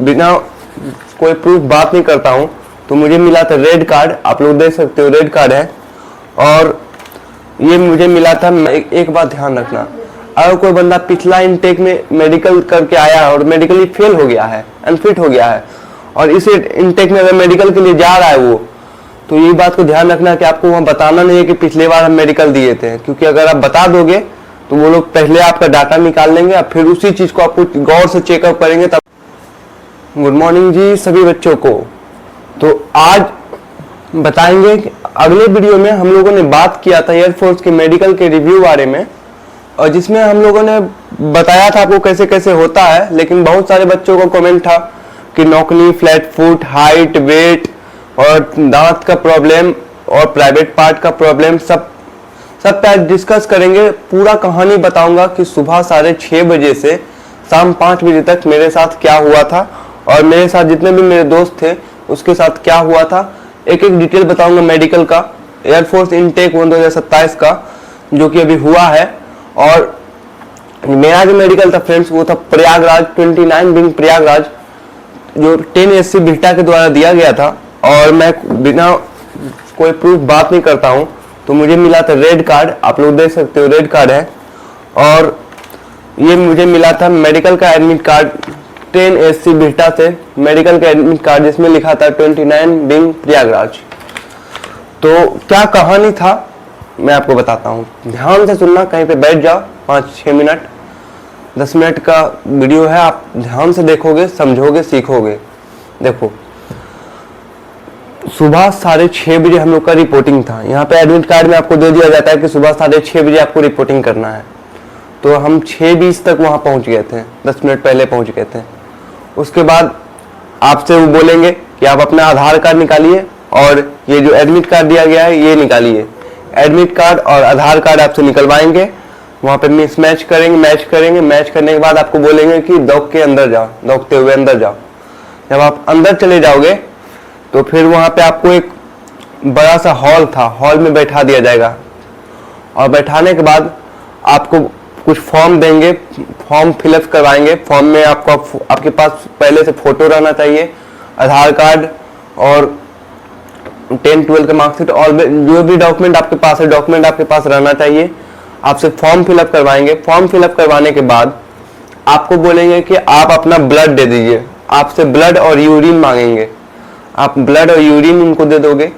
बिना कोई प्रूफ बात नहीं करता हूँ। तो मुझे मिला था रेड कार्ड, आप लोग देख सकते हो रेड कार्ड है। और ये मुझे मिला था, एक बात ध्यान रखना, अगर कोई बंदा पिछला इनटेक में मेडिकल करके आया है और मेडिकली फेल हो गया है, अनफिट हो गया है, और इस इनटेक में अगर मेडिकल के लिए जा रहा है वो, तो ये बात को ध्यान रखना कि आपको वहाँ बताना नहीं है कि पिछले बार हम मेडिकल दिए थे, क्योंकि अगर आप बता दोगे तो वो लोग पहले आपका डाटा निकाल लेंगे और फिर उसी चीज को आपको गौर से चेकअप करेंगे तब। गुड मॉर्निंग जी सभी बच्चों को। तो आज बताएंगे कि अगले वीडियो में हम लोगों ने बात किया था एयरफोर्स के मेडिकल के रिव्यू बारे में, और जिसमें हम लोगों ने बताया था आपको कैसे कैसे होता है। लेकिन बहुत सारे बच्चों का कमेंट था कि नौकनी, फ्लैट फुट, हाइट, वेट और दांत का प्रॉब्लम और प्राइवेट पार्ट का प्रॉब्लम सब पे डिस्कस करेंगे। पूरा कहानी बताऊंगा कि सुबह 6:30 बजे से शाम 5 बजे तक मेरे साथ क्या हुआ था, और मेरे साथ जितने भी मेरे दोस्त थे उसके साथ क्या हुआ था। एक एक डिटेल बताऊंगा मेडिकल का, एयरफोर्स इनटेक 2027 का जो कि अभी हुआ है। और मेरा जो मेडिकल था फ्रेंड्स वो था प्रयागराज 29 विंग प्रयागराज, जो 10 SC बिल्टा के द्वारा दिया गया था। और मैं बिना कोई प्रूफ बात नहीं करता हूँ। तो मुझे मिला था रेड कार्ड, आप लोग देख सकते हो रेड कार्ड है। और ये मुझे मिला था मेडिकल का एडमिट कार्ड 10 SC बिल्टा से, मेडिकल का एडमिट कार्ड जिसमें लिखा था 29 विंग प्रयागराज। तो क्या कहानी था मैं आपको बताता हूँ, ध्यान से सुनना, कहीं पे बैठ जाओ, 5-6 मिनट 10 मिनट का वीडियो है, आप ध्यान से देखोगे, समझोगे, सीखोगे। देखो, सुबह 6:30 बजे हम लोग का रिपोर्टिंग था। यहाँ पे एडमिट कार्ड में आपको दे दिया जाता है कि सुबह 6:30 बजे आपको रिपोर्टिंग करना है। तो हम 6:20 तक वहाँ पहुँच गए थे, 10 मिनट पहले पहुँच गए थे। उसके बाद आपसे वो बोलेंगे कि आप अपना आधार कार्ड निकालिए और ये जो एडमिट कार्ड दिया गया है ये निकालिए। एडमिट कार्ड और आधार कार्ड आपसे निकलवाएंगे, वहाँ पे मैच करेंगे, मैच करने के बाद आपको बोलेंगे कि दौड़ के अंदर जाओ, दौड़ते हुए अंदर जाओ। जब आप अंदर चले जाओगे तो फिर वहाँ पे आपको एक बड़ा सा हॉल था, हॉल में बैठा दिया जाएगा। और बैठाने के बाद आपको कुछ फॉर्म देंगे, फॉर्म फिलअप करवाएंगे। फॉर्म में आपके पास पहले से फोटो रहना चाहिए, आधार कार्ड और 10-12 का मार्कशीट, और जो भी डॉक्यूमेंट आपके पास है डॉक्यूमेंट आपके पास रहना चाहिए। आपसे फॉर्म फिलअप करवाएंगे। फॉर्म फिलअप करवाने के बाद आपको बोलेंगे कि आप अपना ब्लड दे दीजिए। आपसे ब्लड और यूरिन मांगेंगे, आप ब्लड और यूरिन उनको दे दोगे।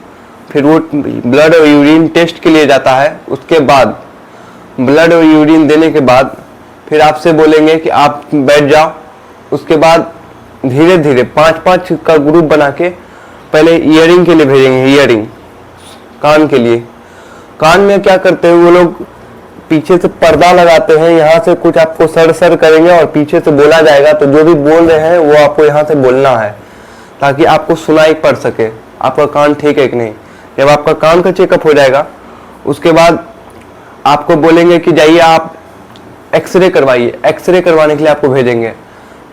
फिर वो ब्लड और यूरिन टेस्ट के लिए जाता है। उसके बाद ब्लड और यूरिन देने के बाद फिर आपसे बोलेंगे कि आप बैठ जाओ। उसके बाद धीरे धीरे 5-5 का ग्रुप बना के पहले ईयरिंग के लिए भेजेंगे। ईयरिंग कान के लिए, कान में क्या करते हैं वो लोग, पीछे से पर्दा लगाते हैं, यहाँ से कुछ आपको सर करेंगे और पीछे से बोला जाएगा। तो जो भी बोल रहे हैं वो आपको यहाँ से बोलना है ताकि आपको सुनाई पड़ सके आपका कान ठीक है कि नहीं। जब आपका कान का चेकअप हो जाएगा उसके बाद आपको बोलेंगे कि जाइए आप एक्सरे करवाइए। एक्सरे करवाने के लिए आपको भेजेंगे।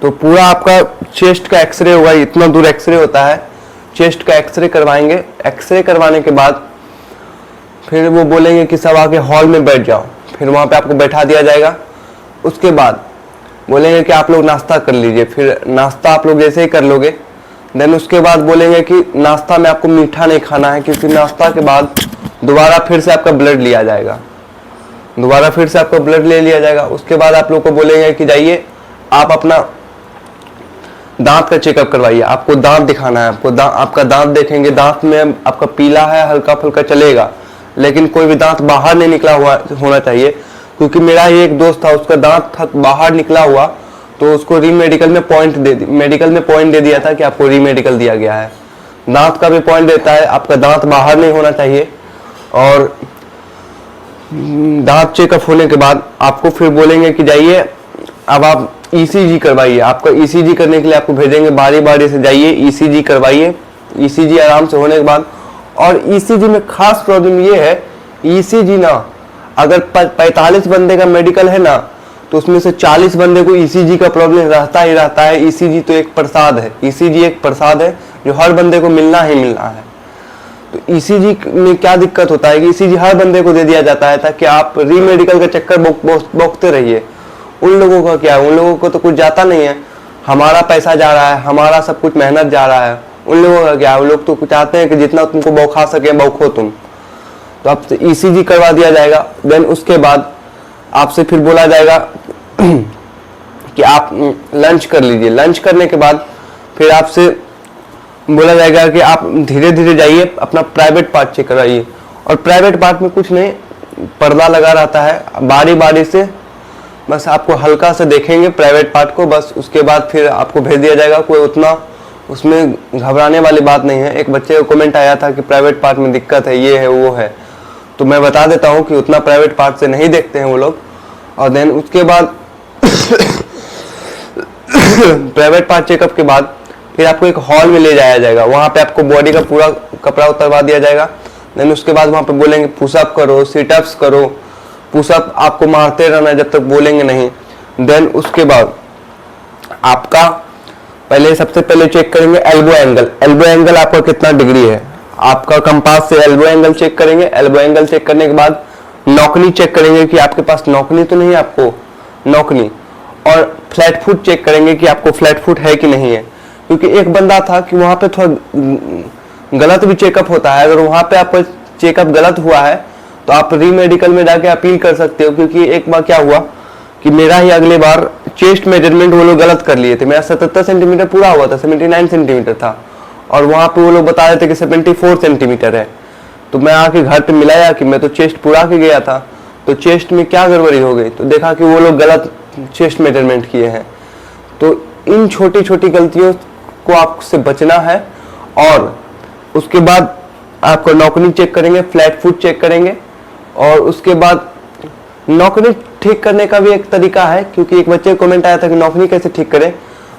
तो पूरा आपका चेस्ट का एक्सरे होगा, इतना दूर एक्सरे होता है, चेस्ट का एक्सरे करवाएंगे। एक्सरे करवाने के बाद फिर वो बोलेंगे कि सब आके हॉल में बैठ जाओ। फिर वहाँ पे आपको बैठा दिया जाएगा। उसके बाद बोलेंगे कि आप लोग नाश्ता कर लीजिए। फिर नाश्ता आप लोग जैसे ही कर लोगे, देन उसके बाद बोलेंगे कि नाश्ता में आपको मीठा नहीं खाना है, क्योंकि नाश्ता के बाद दोबारा फिर से आपका ब्लड लिया जाएगा। दोबारा फिर से आपका ब्लड ले लिया जाएगा। उसके बाद आप लोग को बोलेंगे कि जाइए आप अपना दांत का चेकअप करवाइए। आपको दांत दिखाना है, आपका दांत देखेंगे। दांत में आपका पीला है, हल्का फुल्का चलेगा, लेकिन कोई भी दांत बाहर नहीं निकला हुआ होना चाहिए। क्योंकि मेरा ही एक दोस्त था, उसका दांत था बाहर निकला हुआ, तो उसको रीमेडिकल में पॉइंट दे दिया था कि आपको रीमेडिकल दिया गया है। दांत का भी पॉइंट देता है, आपका दांत बाहर नहीं होना चाहिए। और दांत चेकअप होने के बाद आपको फिर बोलेंगे कि जाइए अब आप ईसीजी करवाइए। आपका ईसीजी करने के लिए आपको भेजेंगे, बारी बारी से जाइए ईसीजी करवाइए। ईसीजी आराम से होने के बाद, और ईसीजी में खास प्रॉब्लम ये है, ईसीजी ना अगर 45 बंदे का मेडिकल है ना, तो उसमें से 40 बंदे को ईसीजी का प्रॉब्लम रहता ही रहता है। ईसीजी तो एक प्रसाद है, ईसीजी एक प्रसाद है जो हर बंदे को मिलना ही मिलना है। तो ईसीजी में क्या दिक्कत होता है कि ईसीजी हर बंदे को दे दिया जाता है ताकि आप रीमेडिकल का चक्कर बोकते रहिए। उन लोगों का क्या है, उन लोगों को तो कुछ जाता नहीं है। हमारा पैसा जा रहा है, हमारा सब कुछ मेहनत जा रहा है। उन लोगों का क्या, वो लोग तो चाहते हैं कि जितना तुमको बौखा सके बौखो तुम। तो आपसे ECG करवा दिया जाएगा। देन उसके बाद आपसे फिर बोला जाएगा कि आप लंच कर लीजिए। लंच करने के बाद फिर आपसे बोला जाएगा कि आप धीरे धीरे जाइए अपना प्राइवेट पार्ट चेक कराइए। और प्राइवेट पार्ट में कुछ नहीं, पर्दा लगा रहता है, बारी बारी से बस आपको हल्का से देखेंगे प्राइवेट पार्ट को, बस उसके बाद फिर आपको भेज दिया जाएगा। कोई उतना उसमें घबराने वाली बात नहीं है। एक बच्चे का कमेंट आया था कि प्राइवेट पार्ट में दिक्कत है, ये है वो है, तो मैं बता देता हूँ कि उतना प्राइवेट पार्ट से नहीं देखते हैं वो लोग। और देन उसके बाद प्राइवेट पार्ट चेकअप के बाद फिर आपको एक हॉल में ले जाया जाएगा। वहाँ पे आपको बॉडी का पूरा कपड़ा उतरवा दिया जाएगा। देन उसके बाद वहाँ पे बोलेंगे पुशअप करो, सिटअप्स करो। पुशअप आपको मारते रहना जब तक बोलेंगे नहीं। देन उसके बाद आपका पहले सबसे पहले चेक करेंगे एल्बो एंगल। एल्बो एंगल आपका कितना डिग्री है, आपका कंपास से एल्बो एंगल चेक करेंगे। एल्बो एंगल चेक करने के बाद नौकनी चेक करेंगे कि आपके पास नौकनी तो नहीं है, आपको नौकनी। और फ्लैट फुट चेक करेंगे कि आपको फ्लैट फुट है कि नहीं है, क्योंकि एक बंदा था कि वहाँ पे थोड़ा गलत भी चेकअप होता है। अगर वहाँ पे आपका चेकअप गलत हुआ है तो आप री मेडिकल में जाके अपील कर सकते हो। क्योंकि एक बार क्या हुआ कि मेरा ही अगले बार चेस्ट मेजरमेंट वो लोग गलत कर लिए थे। मेरा 77 सेंटीमीटर पूरा हुआ था, 79 सेंटीमीटर था, और वहाँ पे वो लोग बता रहे थे कि 74 सेंटीमीटर है। तो मैं आके घर पे मिलाया कि मैं तो चेस्ट पूरा के गया था, तो चेस्ट में क्या गड़बड़ी हो गई, तो देखा कि वो लोग गलत चेस्ट मेजरमेंट किए हैं। तो इन छोटी छोटी गलतियों को आपसे बचना है। और उसके बाद आपको नौकनी चेक करेंगे, फ्लैट फुट चेक करेंगे। और उसके बाद नौकनी ठीक करने का भी एक तरीका है, क्योंकि एक बच्चे को कमेंट आया था कि नौकनी कैसे ठीक करें।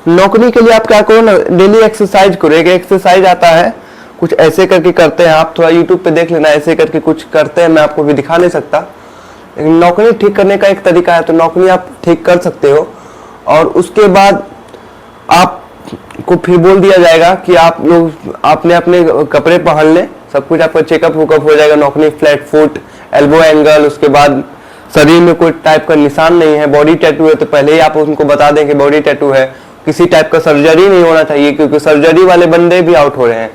नौकनी के लिए आप क्या करो ना, डेली एक्सरसाइज करो। एक एक्सरसाइज आता है, कुछ ऐसे करके करते हैं, आप थोड़ा यूट्यूब पे देख लेना, ऐसे करके कुछ करते हैं, मैं आपको भी दिखा नहीं सकता। लेकिन नौकनी ठीक करने का एक तरीका है, तो नौकनी आप ठीक कर सकते हो। और उसके बाद आपको फिर बोल दिया जाएगा कि आप लोग आपने अपने कपड़े पहन लें, सब कुछ आपका चेकअप वुकअप हो जाएगा। नौकनी, फ्लैट फुट, एल्बो एंगल, उसके बाद शरीर में कोई टाइप का निशान नहीं है, बॉडी टैटू है तो पहले ही आप उनको बता दें कि बॉडी टैटू है। किसी टाइप का सर्जरी नहीं होना चाहिए, क्योंकि सर्जरी वाले बंदे भी आउट हो रहे हैं।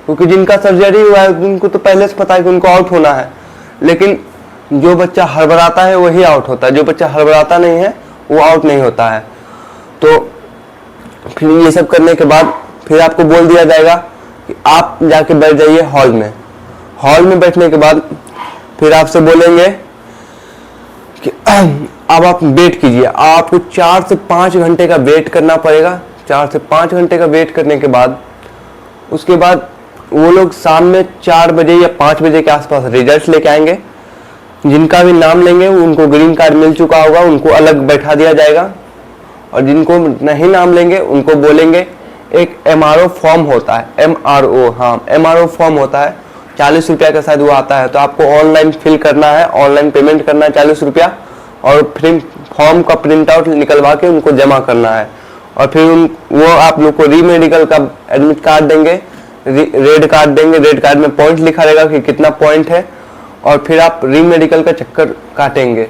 क्योंकि जिनका सर्जरी हुआ है उनको तो पहले से पता है कि उनको आउट होना है, लेकिन जो बच्चा हड़बड़ाता है वही आउट होता है, जो बच्चा हड़बड़ाता नहीं है वो आउट नहीं होता है। तो फिर ये सब करने के बाद फिर आपको बोल दिया जाएगा कि आप जाके बैठ जाइए हॉल में। हॉल में बैठने के बाद फिर आपसे बोलेंगे कि अब आप वेट कीजिए। आपको 4 से 5 घंटे का वेट करना पड़ेगा। 4 से 5 घंटे का वेट करने के बाद उसके बाद वो लोग शाम में 4 बजे या 5 बजे के आसपास रिजल्ट लेके आएंगे। जिनका भी नाम लेंगे उनको ग्रीन कार्ड मिल चुका होगा, उनको अलग बैठा दिया जाएगा। और जिनको नहीं नाम लेंगे उनको बोलेंगे एक MRO फॉर्म होता है, MRO, हाँ MRO फॉर्म होता है, 40 रुपया का शायद वो आता है। तो आपको ऑनलाइन फिल करना है, ऑनलाइन पेमेंट करना है 40 रुपया, और फिर फॉर्म का प्रिंट आउट निकलवा के उनको जमा करना है। और फिर वो आप लोग को री मेडिकल का एडमिट कार्ड देंगे, रेड कार्ड देंगे। रेड कार्ड में पॉइंट लिखा रहेगा कि कितना पॉइंट है, और फिर आप री मेडिकल का चक्कर काटेंगे।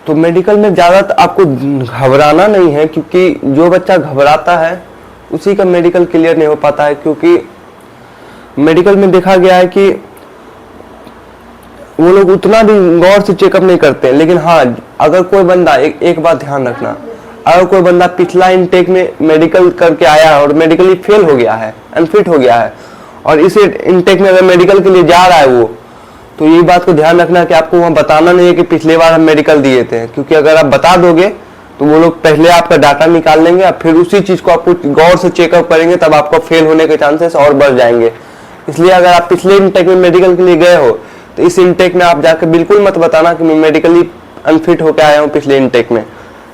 तो मेडिकल में ज़्यादा आपको घबराना नहीं है, क्योंकि जो बच्चा घबराता है उसी का मेडिकल क्लियर नहीं हो पाता है। क्योंकि मेडिकल में देखा गया है कि वो लोग उतना भी गौर से चेकअप नहीं करते हैं। लेकिन हाँ, अगर कोई बंदा एक बात ध्यान रखना, अगर कोई बंदा पिछला इनटेक में मेडिकल करके आया है और मेडिकली फेल हो गया है, अनफिट हो गया है, और इस इनटेक में अगर मेडिकल के लिए जा रहा है वो, तो ये बात को ध्यान रखना कि आपको वहाँ बताना नहीं है कि पिछले बार हम मेडिकल दिए थे। क्योंकि अगर आप बता दोगे तो वो लोग पहले आपका डाटा निकाल लेंगे और फिर उसी चीज़ को आपको गौर से चेकअप करेंगे, तब आपका फेल होने के चांसेस और बढ़ जाएंगे। इसलिए अगर आप पिछले इनटेक में मेडिकल के लिए गए हो तो इस इनटेक में आप जाकर बिल्कुल मत बताना कि मैं मेडिकली अनफिट होकर आया हूँ पिछले इनटेक में।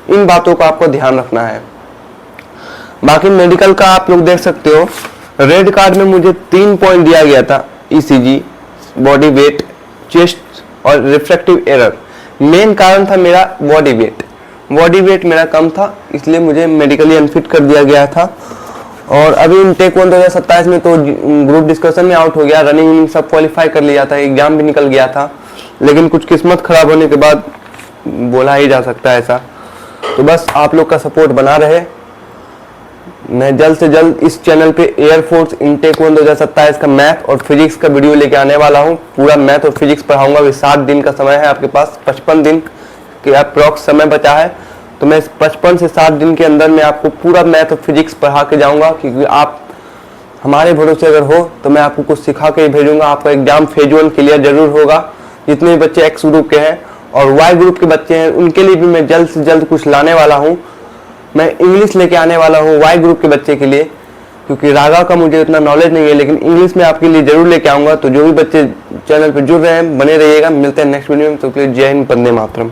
इन बातों का आपको ध्यान रखना है। बाकी मेडिकल का आप लोग देख सकते हो, रेड कार्ड में मुझे 3 पॉइंट दिया गया था, ECG, बॉडी वेट, चेस्ट और रिफ्रैक्टिव एरर। मेन कारण था मेरा बॉडी वेट। बॉडी वेट मेरा कम था, इसलिए मुझे मेडिकली अनफिट कर दिया गया था। और अभी इनटेक 1 2027 में तो ग्रुप डिस्कशन में आउट हो गया, रनिंग सब क्वालिफाई कर लिया था, एग्जाम भी निकल गया था। लेकिन कुछ किस्मत खराब होने के बाद बोला ही जा सकता है ऐसा। तो बस आप लोग का सपोर्ट बना रहे, मैं जल्द से जल्द इस चैनल पे एयरफोर्स इनटेक 1 2027 का मैथ और फिजिक्स का वीडियो लेके आने वाला हूँ। पूरा मैथ और फिजिक्स पढ़ाऊंगा। अभी 7 दिन का समय है आपके पास, 55 दिन के अप्रॉक्स समय बचा है। तो मैं इस 55 से 7 दिन के अंदर मैं आपको पूरा मैथ और फिजिक्स पढ़ा के जाऊंगा, क्योंकि आप हमारे भरोसे अगर हो तो मैं आपको कुछ सिखा के ही भेजूंगा। आपका एग्जाम फेज 1 क्लियर जरूर होगा। जितने भी बच्चे एक्स ग्रुप के हैं और वाई ग्रुप के बच्चे हैं उनके लिए भी मैं जल्द से जल्द कुछ लाने वाला हूँ। मैं इंग्लिश लेके आने वाला हूँ वाई ग्रुप के बच्चे के लिए, क्योंकि रागा का मुझे इतना नॉलेज नहीं है, लेकिन इंग्लिश में आपके लिए जरूर लेके आऊंगा। तो जो भी बच्चे चैनल पर जुड़ रहे हैं बने रहिएगा। मिलते हैं नेक्स्ट वीडियो में। तो जय हिंद, वंदे मातरम।